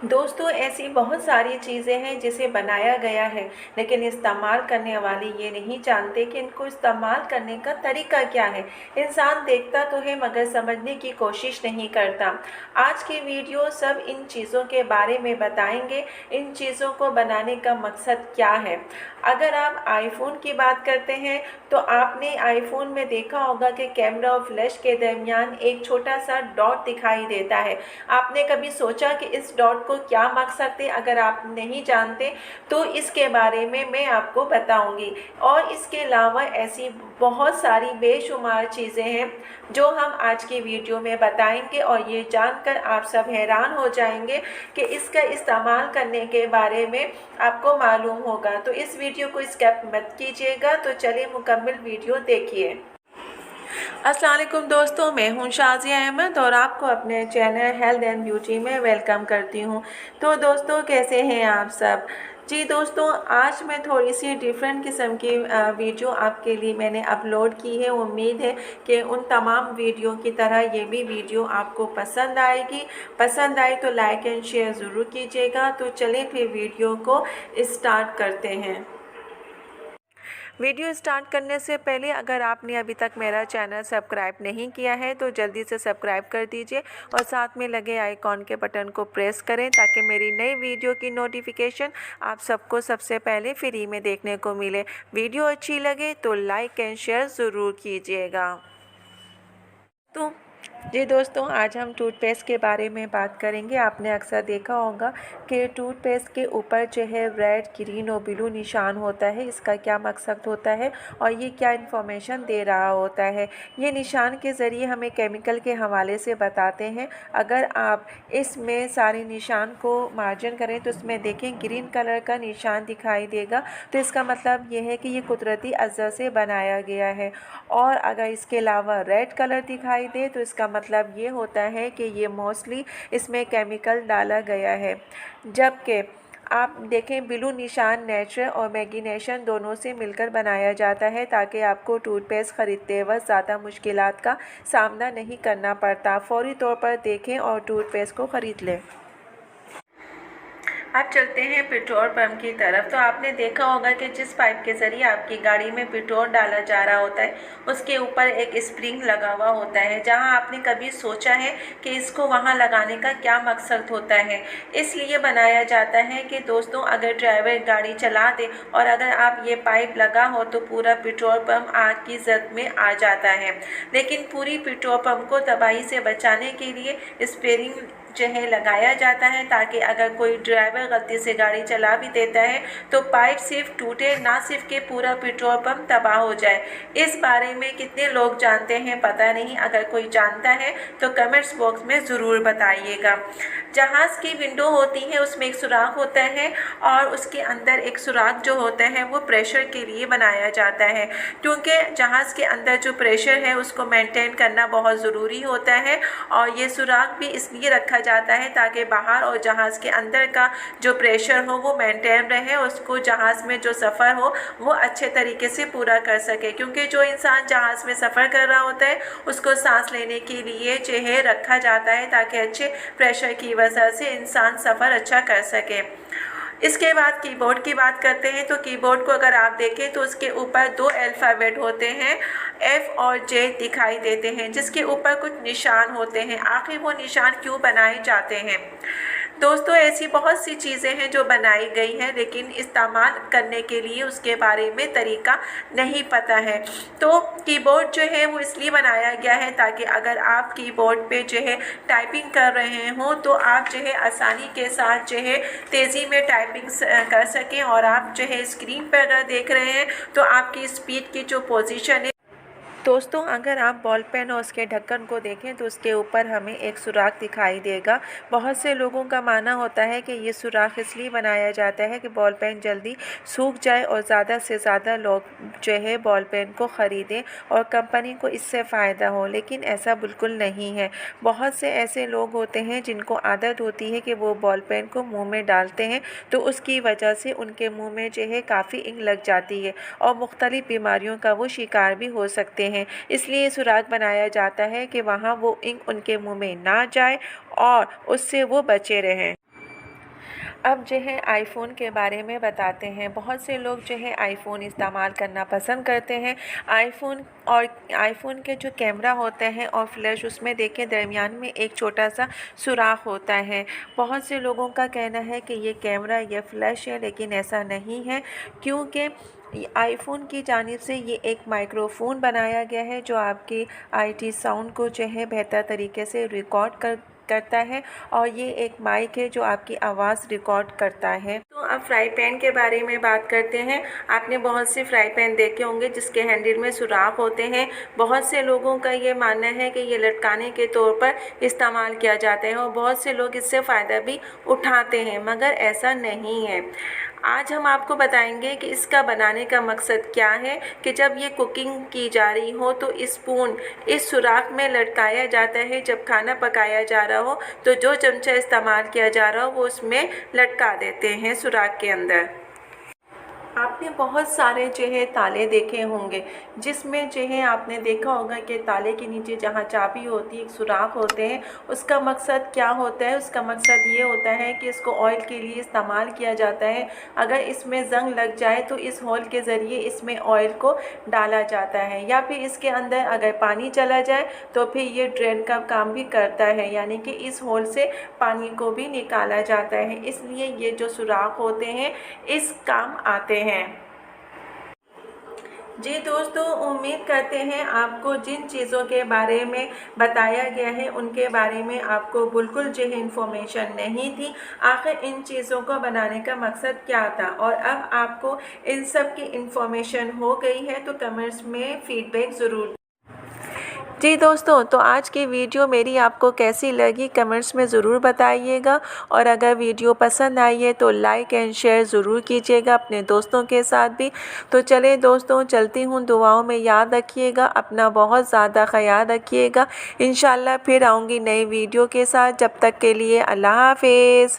दोस्तों ऐसी बहुत सारी चीज़ें हैं जिसे बनाया गया है, लेकिन इस्तेमाल करने वाले ये नहीं जानते कि इनको इस्तेमाल करने का तरीका क्या है। इंसान देखता तो है मगर समझने की कोशिश नहीं करता। आज की वीडियो सब इन चीज़ों के बारे में बताएंगे, इन चीज़ों को बनाने का मकसद क्या है। अगर आप आईफोन की बात करते हैं तो आपने आईफोन में देखा होगा कि कैमरा और फ्लैश के दरमियान एक छोटा सा डॉट दिखाई देता है। आपने कभी सोचा कि इस डॉट को क्या मकसद है? अगर आप नहीं जानते तो इसके बारे में मैं आपको बताऊंगी। और इसके अलावा ऐसी बहुत सारी बेशुमार चीज़ें हैं जो हम आज की वीडियो में बताएंगे, और ये जानकर आप सब हैरान हो जाएंगे कि इसका इस्तेमाल करने के बारे में आपको मालूम होगा। तो इस वीडियो को स्किप मत कीजिएगा। तो चलिए मुकम्मल वीडियो देखिए। अस्सलाम वालेकुम दोस्तों, मैं हूं शाज़िया अहमद और आपको अपने चैनल हेल्थ एंड ब्यूटी में वेलकम करती हूं। तो दोस्तों कैसे हैं आप सब? जी दोस्तों, आज मैं थोड़ी सी डिफरेंट किस्म की वीडियो आपके लिए मैंने अपलोड की है। उम्मीद है कि उन तमाम वीडियो की तरह ये भी वीडियो आपको पसंद आएगी। पसंद आए तो लाइक एंड शेयर ज़रूर कीजिएगा। तो चलिए फिर वीडियो को स्टार्ट करते हैं। वीडियो स्टार्ट करने से पहले अगर आपने अभी तक मेरा चैनल सब्सक्राइब नहीं किया है तो जल्दी से सब्सक्राइब कर दीजिए और साथ में लगे आइकॉन के बटन को प्रेस करें ताकि मेरी नई वीडियो की नोटिफिकेशन आप सबको सबसे पहले फ्री में देखने को मिले। वीडियो अच्छी लगे तो लाइक एंड शेयर ज़रूर कीजिएगा। तो जी दोस्तों, आज हम टूथपेस्ट के बारे में बात करेंगे। आपने अक्सर देखा होगा कि टूथपेस्ट के ऊपर जो है रेड, ग्रीन और ब्लू निशान होता है। इसका क्या मकसद होता है और ये क्या इन्फॉर्मेशन दे रहा होता है? ये निशान के ज़रिए हमें केमिकल के हवाले से बताते हैं। अगर आप इसमें सारे निशान को मार्जन करें तो इसमें देखें ग्रीन कलर का निशान दिखाई देगा, तो इसका मतलब ये है कि ये कुदरती अज़ा से बनाया गया है। और अगर इसके अलावा रेड कलर दिखाई दे तो इसका मतलब ये होता है कि ये मोस्टली इसमें केमिकल डाला गया है। जबकि आप देखें ब्लू निशान नेचुरल और मैगिनेशन दोनों से मिलकर बनाया जाता है ताकि आपको टूथपेस्ट ख़रीदते वक्त ज़्यादा मुश्किलात का सामना नहीं करना पड़ता। फौरी तौर पर देखें और टूथपेस्ट को ख़रीद लें। अब चलते हैं पेट्रोल पंप की तरफ। तो आपने देखा होगा कि जिस पाइप के ज़रिए आपकी गाड़ी में पेट्रोल डाला जा रहा होता है उसके ऊपर एक स्प्रिंग लगा हुआ होता है। जहां आपने कभी सोचा है कि इसको वहां लगाने का क्या मकसद होता है? इसलिए बनाया जाता है कि दोस्तों अगर ड्राइवर गाड़ी चला दे और अगर आप ये पाइप लगा हो तो पूरा पेट्रोल पंप आग की जद में आ जाता है। लेकिन पूरी पेट्रोल पंप को तबाही से बचाने के लिए स्प्रिंग जो है लगाया जाता है ताकि अगर कोई ड्राइवर गलती से गाड़ी चला भी देता है तो पाइप सिर्फ टूटे, ना सिर्फ कि पूरा पेट्रोल पंप तबाह हो जाए। इस बारे में कितने लोग जानते हैं पता नहीं। अगर कोई जानता है तो कमेंट्स बॉक्स में ज़रूर बताइएगा। जहाज़ की विंडो होती है उसमें एक सुराख होता है और उसके अंदर एक सुराख जो होता है वो प्रेशर के लिए बनाया जाता है, क्योंकि जहाज़ के अंदर जो प्रेशर है उसको मेंटेन करना बहुत ज़रूरी होता है। और ये सुराख भी इसलिए रखा जाता है ताकि बाहर और जहाज़ के अंदर का जो प्रेशर हो वो मेंटेन रहे, उसको जहाज़ में जो सफ़र हो वो अच्छे तरीके से पूरा कर सके। क्योंकि जो इंसान जहाज़ में सफ़र कर रहा होता है उसको सांस लेने के लिए जो है रखा जाता है ताकि अच्छे प्रेशर की वजह से इंसान सफ़र अच्छा कर सके। इसके बाद कीबोर्ड की बात करते हैं। तो कीबोर्ड को अगर आप देखें तो उसके ऊपर दो अल्फ़ाबेट होते हैं, F और J दिखाई देते हैं, जिसके ऊपर कुछ निशान होते हैं। आखिर वो निशान क्यों बनाए जाते हैं? दोस्तों ऐसी बहुत सी चीज़ें हैं जो बनाई गई हैं लेकिन इस्तेमाल करने के लिए उसके बारे में तरीका नहीं पता है। तो कीबोर्ड जो है वो इसलिए बनाया गया है ताकि अगर आप कीबोर्ड पे जो है टाइपिंग कर रहे हों तो आप जो है आसानी के साथ जो है तेज़ी में टाइपिंग कर सकें। और आप जो है स्क्रीन पर अगर देख रहे हैं तो आपकी स्पीड की जो पोजीशन है दोस्तों, अगर आप बॉल पेन और उसके ढक्कन को देखें तो उसके ऊपर हमें एक सुराख दिखाई देगा। बहुत से लोगों का मानना होता है कि ये सुराख इसलिए बनाया जाता है कि बॉल पेन जल्दी सूख जाए और ज़्यादा से ज़्यादा लोग जो है बॉल पेन को ख़रीदें और कंपनी को इससे फ़ायदा हो, लेकिन ऐसा बिल्कुल नहीं है। बहुत से ऐसे लोग होते हैं जिनको आदत होती है कि वो बॉल पेन को मुँह में डालते हैं तो उसकी वजह से उनके मुँह में जो है काफ़ी इंक लग जाती है और मुख्तलिफ़ बीमारियों का वो शिकार भी हो सकते हैं। इसलिए सुराख बनाया जाता है कि वहाँ वो इंक उनके मुंह में ना जाए और उससे वो बचे रहें। अब जो है आईफ़ोन के बारे में बताते हैं। बहुत से लोग जो है आईफ़ोन इस्तेमाल करना पसंद करते हैं। आईफ़ोन के जो कैमरा होता है और फ्लैश, उसमें देखिए दरमियान में एक छोटा-सा सुराख होता है। बहुत से लोगों का कहना है कि ये कैमरा या फ्लैश है, लेकिन ऐसा नहीं है, क्योंकि आईफ़ोन की जानिब से ये एक माइक्रोफ़ोन बनाया गया है जो आपकी आईटी साउंड को जो है बेहतर तरीके से रिकॉर्ड करता है, और ये एक माइक है जो आपकी आवाज़ रिकॉर्ड करता है। तो अब फ्राई पैन के बारे में बात करते हैं। आपने बहुत से फ्राई पैन देखे होंगे जिसके हैंडल में सुराख होते हैं। बहुत से लोगों का ये मानना है कि ये लटकाने के तौर पर इस्तेमाल किया जाता है और बहुत से लोग इससे फ़ायदा भी उठाते हैं, मगर ऐसा नहीं है। आज हम आपको बताएंगे कि इसका बनाने का मकसद क्या है, कि जब ये कुकिंग की जा रही हो तो स्पून इस सुराख में लटकाया जाता है। जब खाना पकाया जा रहा हो तो जो चमचा इस्तेमाल किया जा रहा हो वो उसमें लटका देते हैं सुराख के अंदर। आपने बहुत सारे जो है ताले देखे होंगे, जिसमें जो है आपने देखा होगा कि ताले के नीचे जहाँ चाबी होती है, एक सुराख होते हैं। उसका मकसद क्या होता है? उसका मकसद ये होता है कि इसको ऑयल के लिए इस्तेमाल किया जाता है। अगर इसमें ज़ंग लग जाए तो इस होल के ज़रिए इसमें ऑयल को डाला जाता है, या फिर इसके अंदर अगर पानी चला जाए तो फिर ये ड्रेन का काम भी करता है, यानी कि इस होल से पानी को भी निकाला जाता है। इसलिए ये जो सुराख होते हैं इस काम आते हैं। जी दोस्तों, उम्मीद करते हैं आपको जिन चीज़ों के बारे में बताया गया है उनके बारे में आपको बिल्कुल जो है इन्फॉर्मेशन नहीं थी। आखिर इन चीज़ों को बनाने का मकसद क्या था, और अब आपको इन सब की इन्फॉर्मेशन हो गई है, तो कमेंट्स में फ़ीडबैक ज़रूर। जी दोस्तों, तो आज की वीडियो मेरी आपको कैसी लगी कमेंट्स में ज़रूर बताइएगा, और अगर वीडियो पसंद आई है तो लाइक एंड शेयर ज़रूर कीजिएगा अपने दोस्तों के साथ भी। तो चलें दोस्तों, चलती हूँ, दुआओं में याद रखिएगा, अपना बहुत ज़्यादा ख्याल रखिएगा। इंशाल्लाह फिर आऊँगी नई वीडियो के साथ। जब तक के लिए अल्लाह हाफ़िज़।